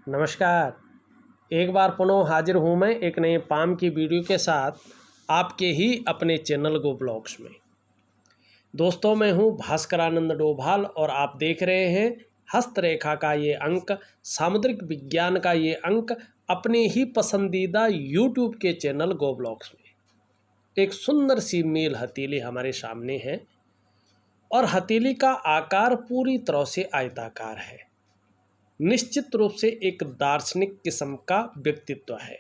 नमस्कार। एक बार पुनः हाजिर हूँ मैं एक नए पाम की वीडियो के साथ आपके ही अपने चैनल गो ब्लॉग्स में। दोस्तों, मैं हूँ भास्करानंद डोभाल और आप देख रहे हैं हस्तरेखा का ये अंक, सामुद्रिक विज्ञान का ये अंक अपने ही पसंदीदा यूट्यूब के चैनल गो ब्लॉग्स में। एक सुंदर सी मेल हथेली हमारे सामने है और हथेली का आकार पूरी तरह से आयताकार है। निश्चित रूप से एक दार्शनिक किस्म का व्यक्तित्व है,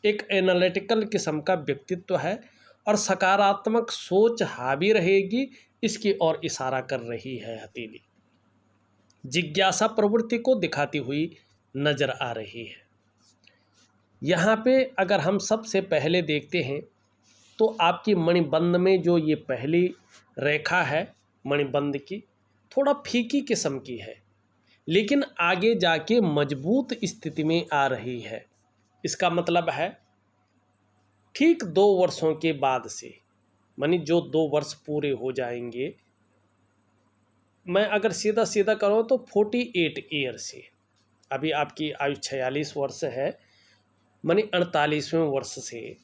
एक एनालिटिकल किस्म का व्यक्तित्व है और सकारात्मक सोच हावी रहेगी, इसकी ओर इशारा कर रही है हथेली। जिज्ञासा प्रवृत्ति को दिखाती हुई नजर आ रही है। यहाँ पे अगर हम सबसे पहले देखते हैं तो आपकी मणिबंध में जो ये पहली रेखा है मणिबंध की, थोड़ा फीकी किस्म की है, लेकिन आगे जाके मजबूत स्थिति में आ रही है। इसका मतलब है ठीक 2 वर्षों के बाद से, मानी जो 2 वर्ष पूरे हो जाएंगे, मैं अगर सीधा सीधा करूँ तो 48 ईयर से, अभी आपकी आयु 46 वर्ष है, मानी 48वें वर्ष से,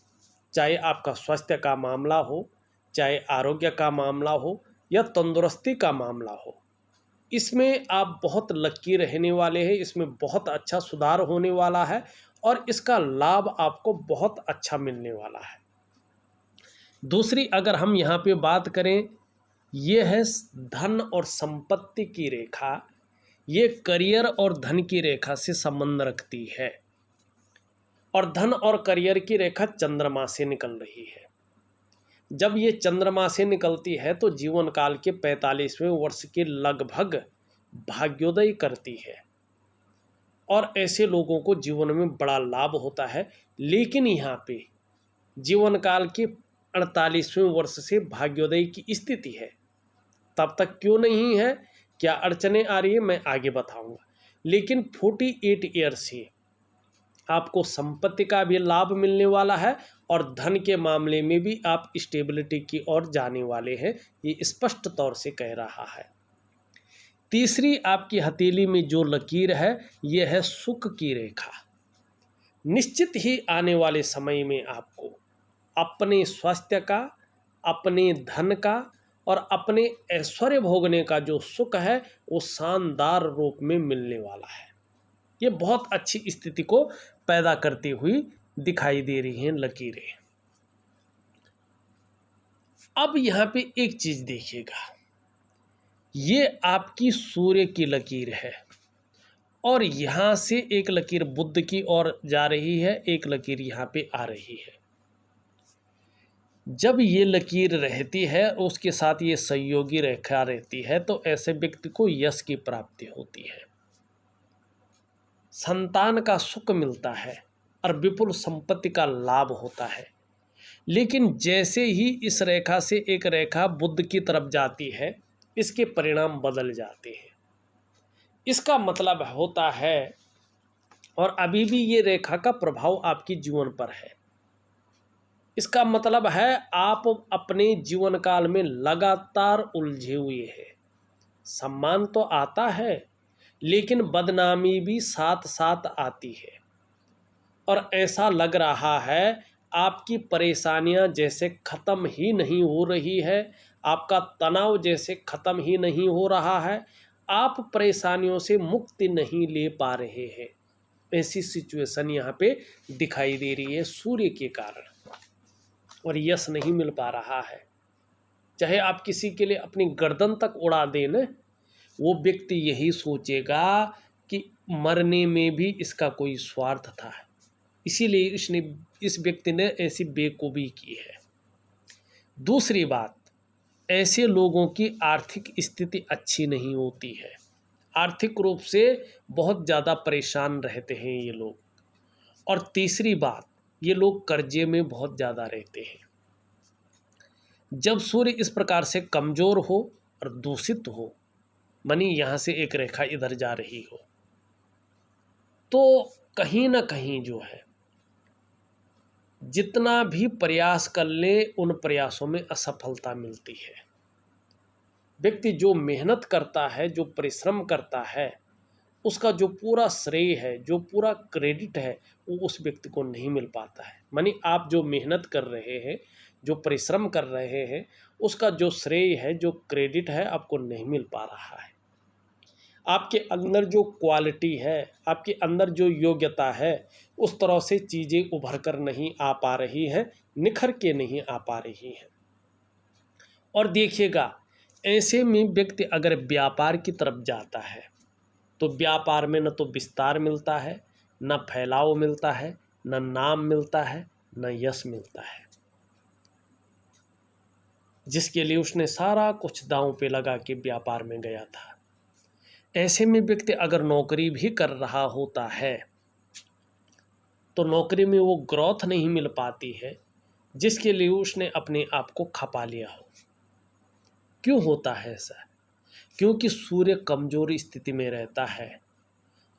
चाहे आपका स्वास्थ्य का मामला हो, चाहे आरोग्य का मामला हो या तंदुरुस्ती का मामला हो, इसमें आप बहुत लकी रहने वाले हैं। इसमें बहुत अच्छा सुधार होने वाला है और इसका लाभ आपको बहुत अच्छा मिलने वाला है। दूसरी अगर हम यहाँ पे बात करें, ये है धन और संपत्ति की रेखा। ये करियर और धन की रेखा से संबंध रखती है और धन और करियर की रेखा चंद्रमा से निकल रही है। जब ये चंद्रमा से निकलती है तो जीवन काल के 45वें वर्ष के लगभग भाग्योदय करती है और ऐसे लोगों को जीवन में बड़ा लाभ होता है। लेकिन यहाँ पे जीवन काल के 48वें वर्ष से भाग्योदय की स्थिति है, तब तक क्यों नहीं है, क्या अड़चने आ रही है, मैं आगे बताऊंगा। लेकिन 48 ईयर से आपको संपत्ति का भी लाभ मिलने वाला है और धन के मामले में भी आप स्टेबिलिटी की ओर जाने वाले हैं, ये स्पष्ट तौर से कह रहा है। तीसरी आपकी हथेली में जो लकीर है, ये है सुख की रेखा। निश्चित ही आने वाले समय में आपको अपने स्वास्थ्य का, अपने धन का और अपने ऐश्वर्य भोगने का जो सुख है वो शानदार रूप में मिलने वाला है। ये बहुत अच्छी स्थिति को पैदा करती हुई दिखाई दे रही हैं लकीरें। अब यहाँ पे एक चीज देखिएगा, ये आपकी सूर्य की लकीर है और यहाँ से एक लकीर बुध की ओर जा रही है, एक लकीर यहाँ पे आ रही है। जब ये लकीर रहती है उसके साथ ये सहयोगी रेखा रहती है तो ऐसे व्यक्ति को यश की प्राप्ति होती है, संतान का सुख मिलता है और विपुल संपत्ति का लाभ होता है। लेकिन जैसे ही इस रेखा से एक रेखा बुध की तरफ जाती है, इसके परिणाम बदल जाते हैं। इसका मतलब होता है, और अभी भी ये रेखा का प्रभाव आपके जीवन पर है, इसका मतलब है आप अपने जीवन काल में लगातार उलझे हुए हैं। सम्मान तो आता है लेकिन बदनामी भी साथ साथ आती है और ऐसा लग रहा है आपकी परेशानियां जैसे ख़त्म ही नहीं हो रही है, आपका तनाव जैसे ख़त्म ही नहीं हो रहा है, आप परेशानियों से मुक्ति नहीं ले पा रहे हैं। ऐसी सिचुएशन यहाँ पे दिखाई दे रही है सूर्य के कारण, और यश नहीं मिल पा रहा है। चाहे आप किसी के लिए अपनी गर्दन तक उड़ा दें न, वो व्यक्ति यही सोचेगा कि मरने में भी इसका कोई स्वार्थ था, इसीलिए इस व्यक्ति ने ऐसी बेवकूफ़ी की है। दूसरी बात, ऐसे लोगों की आर्थिक स्थिति अच्छी नहीं होती है, आर्थिक रूप से बहुत ज़्यादा परेशान रहते हैं ये लोग। और तीसरी बात, ये लोग कर्जे में बहुत ज़्यादा रहते हैं। जब सूर्य इस प्रकार से कमज़ोर हो और दूषित हो, मानी यहाँ से एक रेखा इधर जा रही हो, तो कहीं ना कहीं जो है जितना भी प्रयास कर ले उन प्रयासों में असफलता मिलती है। व्यक्ति जो मेहनत करता है, जो परिश्रम करता है, उसका जो पूरा श्रेय है, जो पूरा क्रेडिट है, वो उस व्यक्ति को नहीं मिल पाता है। मानी आप जो मेहनत कर रहे हैं, जो परिश्रम कर रहे हैं, उसका जो श्रेय है, जो क्रेडिट है, आपको नहीं मिल पा रहा है। आपके अंदर जो क्वालिटी है, आपके अंदर जो योग्यता है, उस तरह से चीज़ें उभर कर नहीं आ पा रही हैं, निखर के नहीं आ पा रही हैं। और देखिएगा, ऐसे में व्यक्ति अगर व्यापार की तरफ जाता है तो व्यापार में न तो विस्तार मिलता है, न फैलाव मिलता है, न नाम मिलता है, न यश मिलता है, जिसके लिए उसने सारा कुछ दांव पे लगा के व्यापार में गया था। ऐसे में व्यक्ति अगर नौकरी भी कर रहा होता है तो नौकरी में वो ग्रोथ नहीं मिल पाती है, जिसके लिए उसने अपने आप को खपा लिया हो। क्यों होता है ऐसा? क्योंकि सूर्य कमजोर स्थिति में रहता है।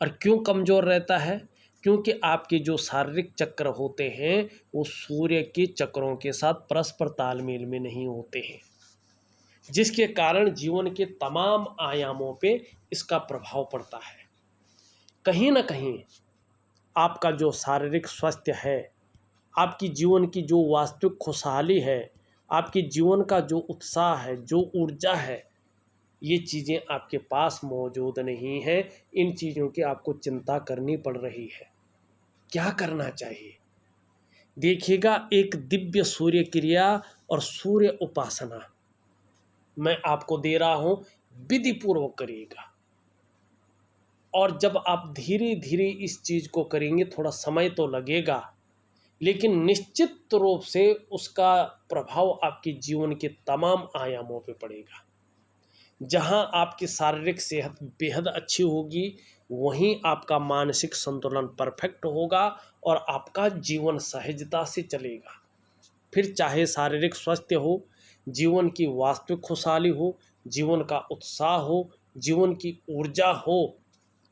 और क्यों कमजोर रहता है? क्योंकि आपके जो शारीरिक चक्र होते हैं वो सूर्य के चक्रों के साथ परस्पर तालमेल में नहीं होते हैं, जिसके कारण जीवन के तमाम आयामों पे इसका प्रभाव पड़ता है। कहीं ना कहीं आपका जो शारीरिक स्वास्थ्य है, आपकी जीवन की जो वास्तविक खुशहाली है, आपके जीवन का जो उत्साह है, जो ऊर्जा है, ये चीज़ें आपके पास मौजूद नहीं है। इन चीज़ों की आपको चिंता करनी पड़ रही है। क्या करना चाहिए? देखिएगा, एक दिव्य सूर्य क्रिया और सूर्य उपासना मैं आपको दे रहा हूँ, विधि पूर्वक करिएगा। और जब आप धीरे धीरे इस चीज़ को करेंगे, थोड़ा समय तो लगेगा, लेकिन निश्चित रूप से उसका प्रभाव आपके जीवन के तमाम आयामों पे पड़ेगा। जहां आपकी शारीरिक सेहत बेहद अच्छी होगी, वहीं आपका मानसिक संतुलन परफेक्ट होगा और आपका जीवन सहजता से चलेगा। फिर चाहे शारीरिक स्वास्थ्य हो, जीवन की वास्तविक खुशहाली हो, जीवन का उत्साह हो, जीवन की ऊर्जा हो,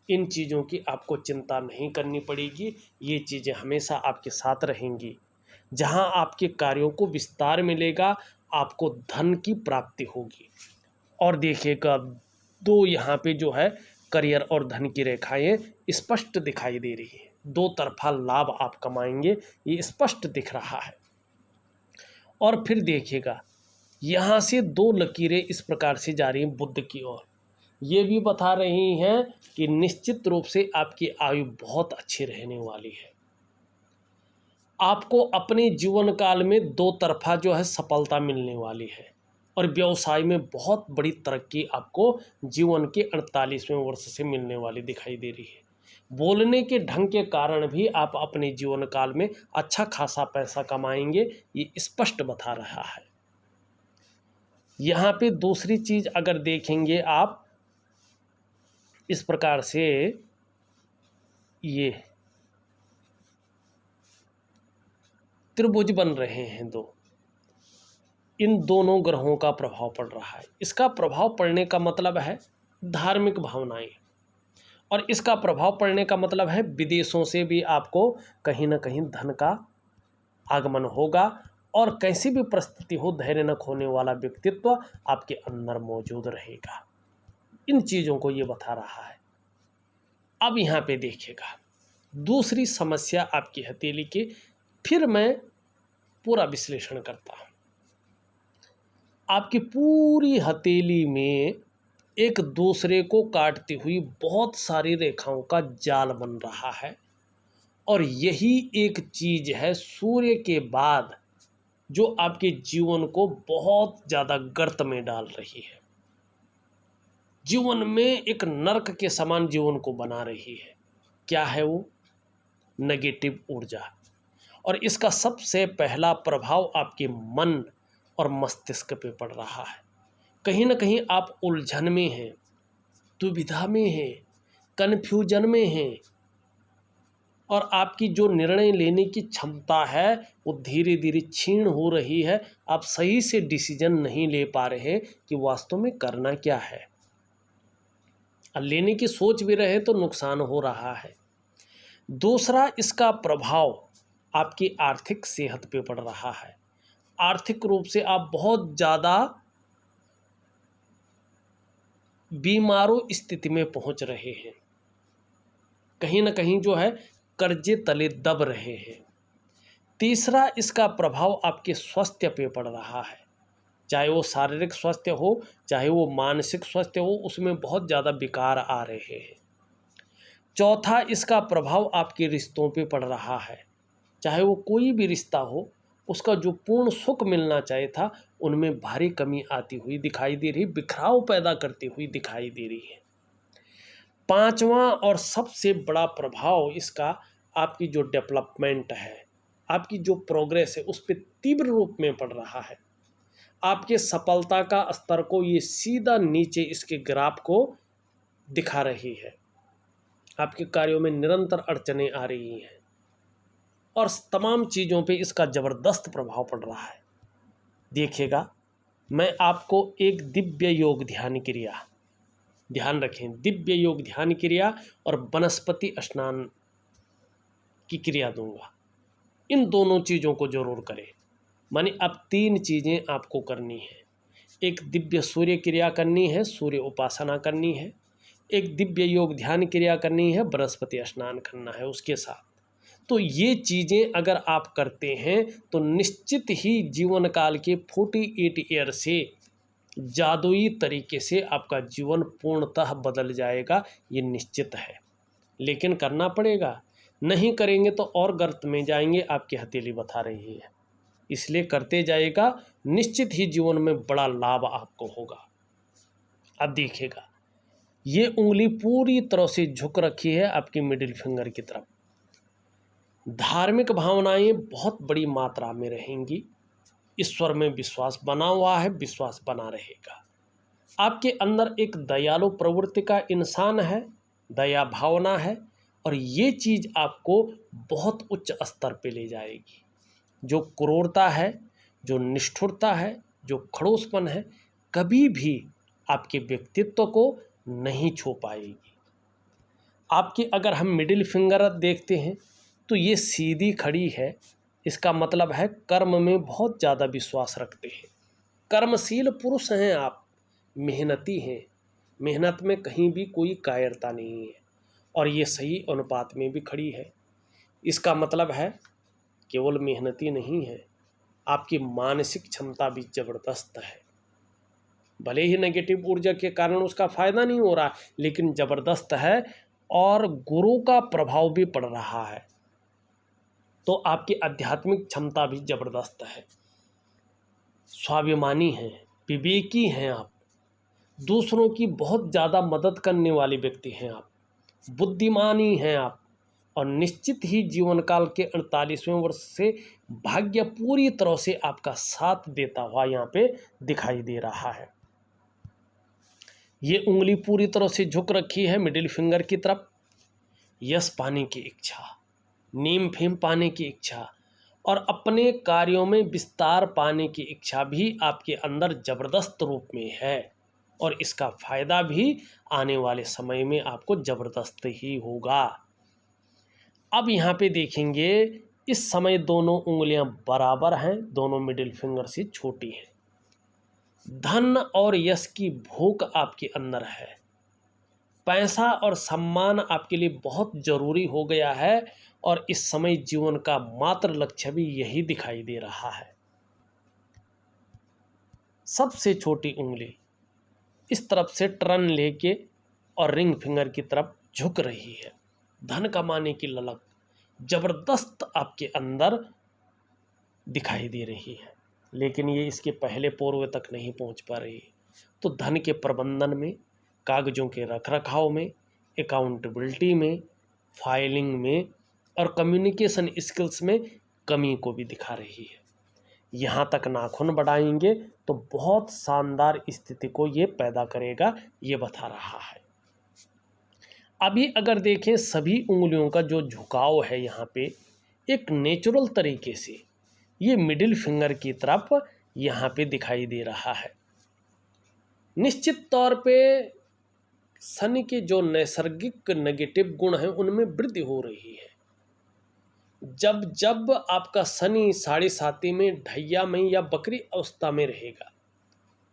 इन चीज़ों की आपको चिंता नहीं करनी पड़ेगी। ये चीज़ें हमेशा आपके साथ रहेंगी। जहां आपके कार्यों को विस्तार मिलेगा, आपको धन की प्राप्ति होगी। और देखिएगा, दो यहाँ पे जो है करियर और धन की रेखाएं स्पष्ट दिखाई दे रही है। दो तरफा लाभ आप कमाएंगे, ये स्पष्ट दिख रहा है। और फिर देखिएगा, यहाँ से दो लकीरें इस प्रकार से जा रही हैं बुद्ध की ओर। ये भी बता रही हैं कि निश्चित रूप से आपकी आयु बहुत अच्छी रहने वाली है। आपको अपने जीवन काल में दो तरफा जो है सफलता मिलने वाली है। और व्यवसाय में बहुत बड़ी तरक्की आपको जीवन के 48वें वर्ष से मिलने वाली दिखाई दे रही है। बोलने के ढंग के कारण भी आप अपने जीवन काल में अच्छा खासा पैसा कमाएंगे, ये स्पष्ट बता रहा है। यहाँ पे दूसरी चीज़ अगर देखेंगे आप, इस प्रकार से ये त्रिभुज बन रहे हैं दो, इन दोनों ग्रहों का प्रभाव पड़ रहा है। इसका प्रभाव पड़ने का मतलब है धार्मिक भावनाएं, और इसका प्रभाव पड़ने का मतलब है विदेशों से भी आपको कहीं ना कहीं धन का आगमन होगा। और कैसी भी परिस्थिति हो, धैर्य न खोने वाला व्यक्तित्व आपके अंदर मौजूद रहेगा। इन चीज़ों को ये बता रहा है। अब यहाँ पे देखिएगा, दूसरी समस्या आपकी हथेली की, फिर मैं पूरा विश्लेषण करता हूँ। आपकी पूरी हथेली में एक दूसरे को काटती हुई बहुत सारी रेखाओं का जाल बन रहा है। और यही एक चीज़ है सूर्य के बाद जो आपके जीवन को बहुत ज़्यादा गर्त में डाल रही है, जीवन में एक नरक के समान जीवन को बना रही है। क्या है वो? नेगेटिव ऊर्जा। और इसका सबसे पहला प्रभाव आपके मन और मस्तिष्क पे पड़ रहा है। कहीं ना कहीं आप उलझन में हैं, दुविधा में हैं, कन्फ्यूजन में हैं, और आपकी जो निर्णय लेने की क्षमता है वो धीरे धीरे क्षीण हो रही है। आप सही से डिसीजन नहीं ले पा रहे कि वास्तव में करना क्या है। और लेने की सोच भी रहे तो नुकसान हो रहा है। दूसरा, इसका प्रभाव आपकी आर्थिक सेहत पे पड़ रहा है। आर्थिक रूप से आप बहुत ज़्यादा बीमारू स्थिति में पहुंच रहे हैं। कहीं ना कहीं जो है कर्जे तले दब रहे हैं। तीसरा, इसका प्रभाव आपके स्वास्थ्य पे पड़ रहा है, चाहे वो शारीरिक स्वास्थ्य हो चाहे वो मानसिक स्वास्थ्य हो, उसमें बहुत ज़्यादा विकार आ रहे हैं। चौथा, इसका प्रभाव आपके रिश्तों पे पड़ रहा है, चाहे वो कोई भी रिश्ता हो, उसका जो पूर्ण सुख मिलना चाहिए था उनमें भारी कमी आती हुई दिखाई दे रही, बिखराव पैदा करती हुई दिखाई दे रही है। पांचवा और सबसे बड़ा प्रभाव इसका आपकी जो डेवलपमेंट है, आपकी जो प्रोग्रेस है, उस पर तीव्र रूप में पड़ रहा है। आपके सफलता का स्तर को ये सीधा नीचे इसके ग्राफ को दिखा रही है। आपके कार्यों में निरंतर अड़चनें आ रही हैं और तमाम चीज़ों पे इसका ज़बरदस्त प्रभाव पड़ रहा है। देखिएगा, मैं आपको एक दिव्य योग ध्यान क्रिया, ध्यान रखें, दिव्य योग ध्यान क्रिया और वनस्पति स्नान की क्रिया दूंगा। इन दोनों चीज़ों को जरूर करें। माने अब 3 चीज़ें आपको करनी है। एक दिव्य सूर्य क्रिया करनी है, सूर्य उपासना करनी है, एक दिव्य योग ध्यान क्रिया करनी है, बृहस्पति स्नान करना है उसके साथ। तो ये चीज़ें अगर आप करते हैं तो निश्चित ही जीवन काल के 48 ईयर से जादुई तरीके से आपका जीवन पूर्णतः बदल जाएगा, ये निश्चित है। लेकिन करना पड़ेगा, नहीं करेंगे तो और गर्त में जाएंगे, आपकी हथेली बता रही है। इसलिए करते जाएगा, निश्चित ही जीवन में बड़ा लाभ आपको होगा। अब देखिएगा, ये उंगली पूरी तरह से झुक रखी है आपकी मिडिल फिंगर की तरफ। धार्मिक भावनाएं बहुत बड़ी मात्रा में रहेंगी। ईश्वर में विश्वास बना हुआ है, विश्वास बना रहेगा। आपके अंदर एक दयालु प्रवृत्ति का इंसान है, दया भावना है, और ये चीज़ आपको बहुत उच्च स्तर पे ले जाएगी। जो क्रूरता है, जो निष्ठुरता है, जो खड़ूसपन है, कभी भी आपके व्यक्तित्व को नहीं छू पाएगी। आपकी अगर हम मिडिल फिंगर देखते हैं तो ये सीधी खड़ी है, इसका मतलब है कर्म में बहुत ज़्यादा विश्वास रखते हैं, कर्मशील पुरुष हैं आप, मेहनती हैं, मेहनत में कहीं भी कोई कायरता नहीं है, और ये सही अनुपात में भी खड़ी है। इसका मतलब है केवल मेहनती नहीं है, आपकी मानसिक क्षमता भी ज़बरदस्त है। भले ही नेगेटिव ऊर्जा के कारण उसका फायदा नहीं हो रहा, लेकिन ज़बरदस्त है, और गुरु का प्रभाव भी पड़ रहा है, तो आपकी आध्यात्मिक क्षमता भी ज़बरदस्त है। स्वाभिमानी हैं, विवेकी हैं आप, दूसरों की बहुत ज़्यादा मदद करने वाले व्यक्ति हैं आप, बुद्धिमानी हैं आप, और निश्चित ही जीवन काल के 48वें वर्ष से भाग्य पूरी तरह से आपका साथ देता हुआ यहाँ पे दिखाई दे रहा है। ये उंगली पूरी तरह से झुक रखी है मिडिल फिंगर की तरफ। यश पाने की इच्छा, नीम फेम पाने की इच्छा, और अपने कार्यों में विस्तार पाने की इच्छा भी आपके अंदर ज़बरदस्त रूप में है, और इसका फ़ायदा भी आने वाले समय में आपको ज़बरदस्त ही होगा। अब यहाँ पे देखेंगे, इस समय दोनों उंगलियां बराबर हैं, दोनों मिडिल फिंगर से छोटी हैं। धन और यश की भूख आपके अंदर है, पैसा और सम्मान आपके लिए बहुत ज़रूरी हो गया है, और इस समय जीवन का मात्र लक्ष्य भी यही दिखाई दे रहा है। सबसे छोटी उंगली इस तरफ से टर्न लेके और रिंग फिंगर की तरफ झुक रही है। धन कमाने की ललक जबरदस्त आपके अंदर दिखाई दे रही है, लेकिन ये इसके पहले पूर्व तक नहीं पहुंच पा रही है। तो धन के प्रबंधन में, कागज़ों के रखरखाव में, अकाउंटेबिलिटी में, फाइलिंग में और कम्युनिकेशन स्किल्स में कमी को भी दिखा रही है। यहाँ तक नाखून बढ़ाएंगे तो बहुत शानदार स्थिति को ये पैदा करेगा, ये बता रहा है। अभी अगर देखें, सभी उंगलियों का जो झुकाव है यहाँ पे एक नेचुरल तरीके से ये मिडिल फिंगर की तरफ यहाँ पे दिखाई दे रहा है। निश्चित तौर पे शनि के जो नैसर्गिक नेगेटिव गुण हैं उनमें वृद्धि हो रही है। जब जब आपका शनि 7.5 में, ढैया में या बकरी अवस्था में रहेगा,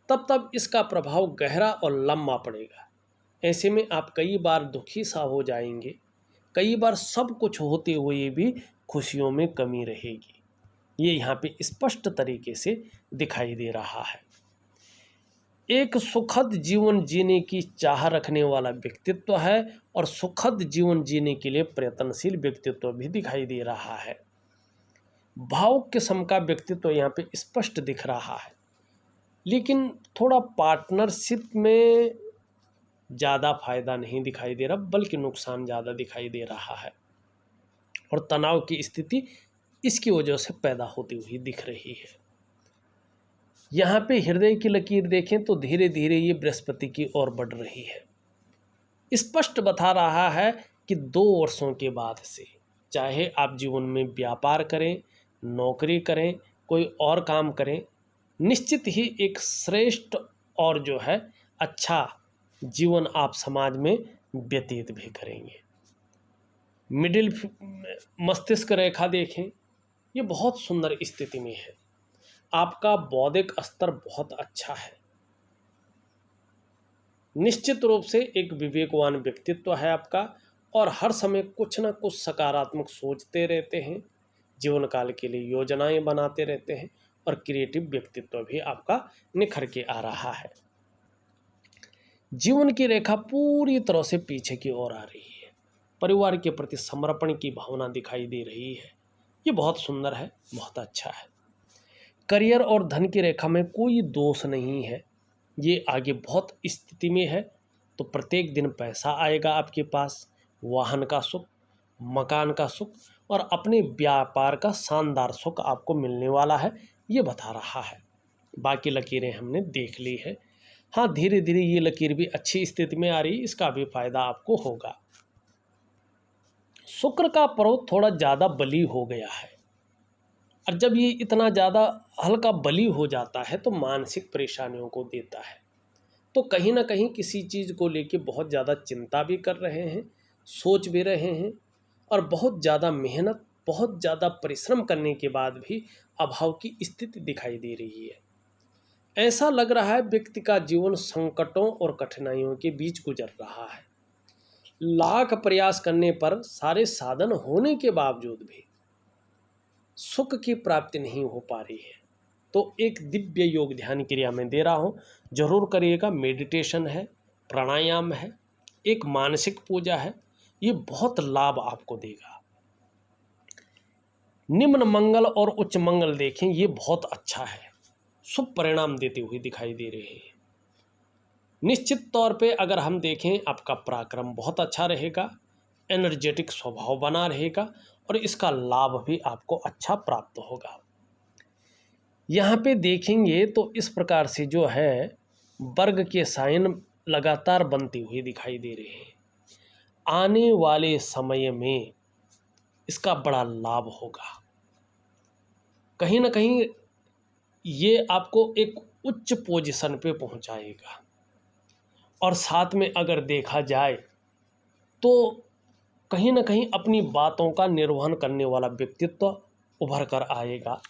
तब तब इसका प्रभाव गहरा और लंबा पड़ेगा। ऐसे में आप कई बार दुखी सा हो जाएंगे, कई बार सब कुछ होते हुए भी खुशियों में कमी रहेगी। ये यहाँ पे स्पष्ट तरीके से दिखाई दे रहा है। एक सुखद जीवन जीने की चाह रखने वाला व्यक्तित्व है और सुखद जीवन जीने के लिए प्रयत्नशील व्यक्तित्व भी दिखाई दे रहा है। भावुक किस्म का व्यक्तित्व यहाँ पे स्पष्ट दिख रहा है, लेकिन थोड़ा पार्टनरशिप में ज़्यादा फायदा नहीं दिखाई दे रहा, बल्कि नुकसान ज़्यादा दिखाई दे रहा है और तनाव की स्थिति इसकी वजह से पैदा होती हुई दिख रही है। यहाँ पे हृदय की लकीर देखें तो धीरे धीरे ये बृहस्पति की ओर बढ़ रही है। स्पष्ट बता रहा है कि 2 वर्षों के बाद से चाहे आप जीवन में व्यापार करें, नौकरी करें, कोई और काम करें, निश्चित ही एक श्रेष्ठ और जो है अच्छा जीवन आप समाज में व्यतीत भी करेंगे। मिडिल मस्तिष्क रेखा देखें, ये बहुत सुंदर स्थिति में है। आपका बौद्धिक स्तर बहुत अच्छा है। निश्चित रूप से एक विवेकवान व्यक्तित्व है आपका और हर समय कुछ ना कुछ सकारात्मक सोचते रहते हैं, जीवन काल के लिए योजनाएं बनाते रहते हैं और क्रिएटिव व्यक्तित्व भी आपका निखर के आ रहा है। जीवन की रेखा पूरी तरह से पीछे की ओर आ रही है। परिवार के प्रति समर्पण की भावना दिखाई दे रही है। ये बहुत सुंदर है, बहुत अच्छा है। करियर और धन की रेखा में कोई दोष नहीं है। ये आगे बहुत स्थिति में है, तो प्रत्येक दिन पैसा आएगा आपके पास, वाहन का सुख, मकान का सुख और अपने व्यापार का शानदार सुख आपको मिलने वाला है, ये बता रहा है। बाकी लकीरें हमने देख ली है। हाँ, धीरे धीरे ये लकीर भी अच्छी स्थिति में आ रही, इसका भी फायदा आपको होगा। शुक्र का पर्व थोड़ा ज़्यादा बली हो गया है और जब ये इतना ज़्यादा हल्का बली हो जाता है तो मानसिक परेशानियों को देता है। तो कहीं ना कहीं किसी चीज़ को लेके बहुत ज़्यादा चिंता भी कर रहे हैं, सोच भी रहे हैं और बहुत ज़्यादा मेहनत, बहुत ज़्यादा परिश्रम करने के बाद भी अभाव की स्थिति दिखाई दे रही है। ऐसा लग रहा है व्यक्ति का जीवन संकटों और कठिनाइयों के बीच गुजर रहा है। लाख प्रयास करने पर सारे साधन होने के बावजूद भी सुख की प्राप्ति नहीं हो पा रही है। तो एक दिव्य योग ध्यान क्रिया में दे रहा हूँ, जरूर करिएगा। मेडिटेशन है, प्राणायाम है, एक मानसिक पूजा है, ये बहुत लाभ आपको देगा। निम्न मंगल और उच्च मंगल देखें, ये बहुत अच्छा है, शुभ परिणाम देते हुए दिखाई दे रहे हैं। निश्चित तौर पे अगर हम देखें, आपका पराक्रम बहुत अच्छा रहेगा, एनर्जेटिक स्वभाव बना रहेगा और इसका लाभ भी आपको अच्छा प्राप्त होगा। यहाँ पे देखेंगे तो इस प्रकार से जो है वर्ग के साइन लगातार बनती हुई दिखाई दे रहे हैं। आने वाले समय में इसका बड़ा लाभ होगा। कहीं ना कहीं ये आपको एक उच्च पोजीशन पे पहुंचाएगा और साथ में अगर देखा जाए तो कहीं ना कहीं अपनी बातों का निर्वहन करने वाला व्यक्तित्व उभर कर आएगा।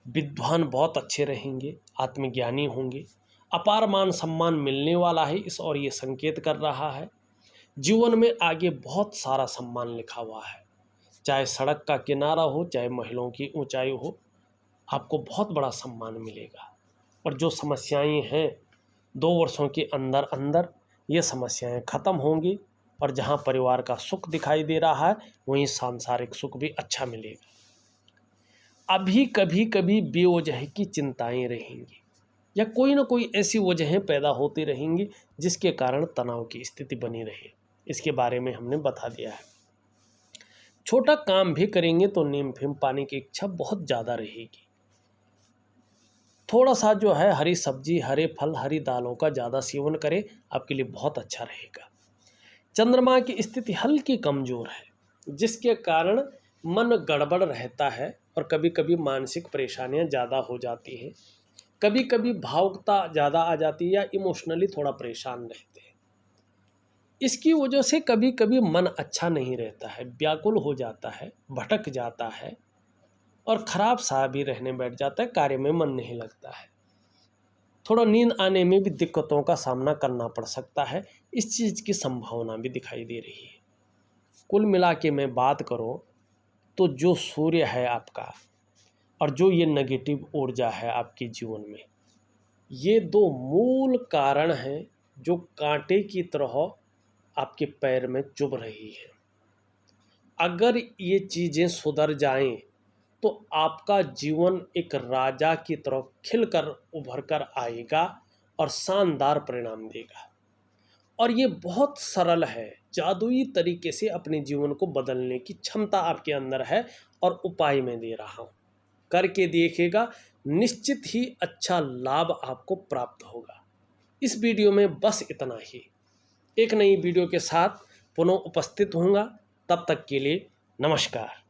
विद्वान बहुत अच्छे रहेंगे, आत्मज्ञानी होंगे, अपार मान सम्मान मिलने वाला है इस और ये संकेत कर रहा है। जीवन में आगे बहुत सारा सम्मान लिखा हुआ है, चाहे सड़क का किनारा हो, चाहे महलों की ऊंचाई हो, आपको बहुत बड़ा सम्मान मिलेगा। और जो समस्याएं हैं 2 वर्षों के अंदर अंदर ये समस्याएं खत्म होंगी और जहां परिवार का सुख दिखाई दे रहा है वहीं सांसारिक सुख भी अच्छा मिलेगा। अभी कभी कभी बेवजह की चिंताएं रहेंगी या कोई ना कोई ऐसी वजहें पैदा होती रहेंगी जिसके कारण तनाव की स्थिति बनी रहे, इसके बारे में हमने बता दिया है। छोटा काम भी करेंगे तो नीम फिम पाने की इच्छा बहुत ज़्यादा रहेगी। थोड़ा सा जो है हरी सब्जी, हरे फल, हरी दालों का ज़्यादा सेवन करें, आपके लिए बहुत अच्छा रहेगा। चंद्रमा की स्थिति हल्की कमज़ोर है, जिसके कारण मन गड़बड़ रहता है और कभी कभी मानसिक परेशानियां ज़्यादा हो जाती हैं, कभी कभी भावुकता ज़्यादा आ जाती है या इमोशनली थोड़ा परेशान रहते हैं। इसकी वजह से कभी कभी मन अच्छा नहीं रहता है, व्याकुल हो जाता है, भटक जाता है और ख़राब सा भी रहने बैठ जाता है, कार्य में मन नहीं लगता है। थोड़ा नींद आने में भी दिक्कतों का सामना करना पड़ सकता है, इस चीज़ की संभावना भी दिखाई दे रही है। कुल मिला के मैं बात करूं तो जो सूर्य है आपका और जो ये नेगेटिव ऊर्जा है आपके जीवन में, ये दो मूल कारण हैं जो कांटे की तरह आपके पैर में चुभ रही है। अगर ये चीज़ें सुधर जाएं तो आपका जीवन एक राजा की तरह खिलकर उभर कर आएगा और शानदार परिणाम देगा। और ये बहुत सरल है, जादुई तरीके से अपने जीवन को बदलने की क्षमता आपके अंदर है और उपाय मैं दे रहा हूँ। करके देखिएगा, निश्चित ही अच्छा लाभ आपको प्राप्त होगा। इस वीडियो में बस इतना ही। एक नई वीडियो के साथ पुनः उपस्थित होऊंगा। तब तक के लिए नमस्कार।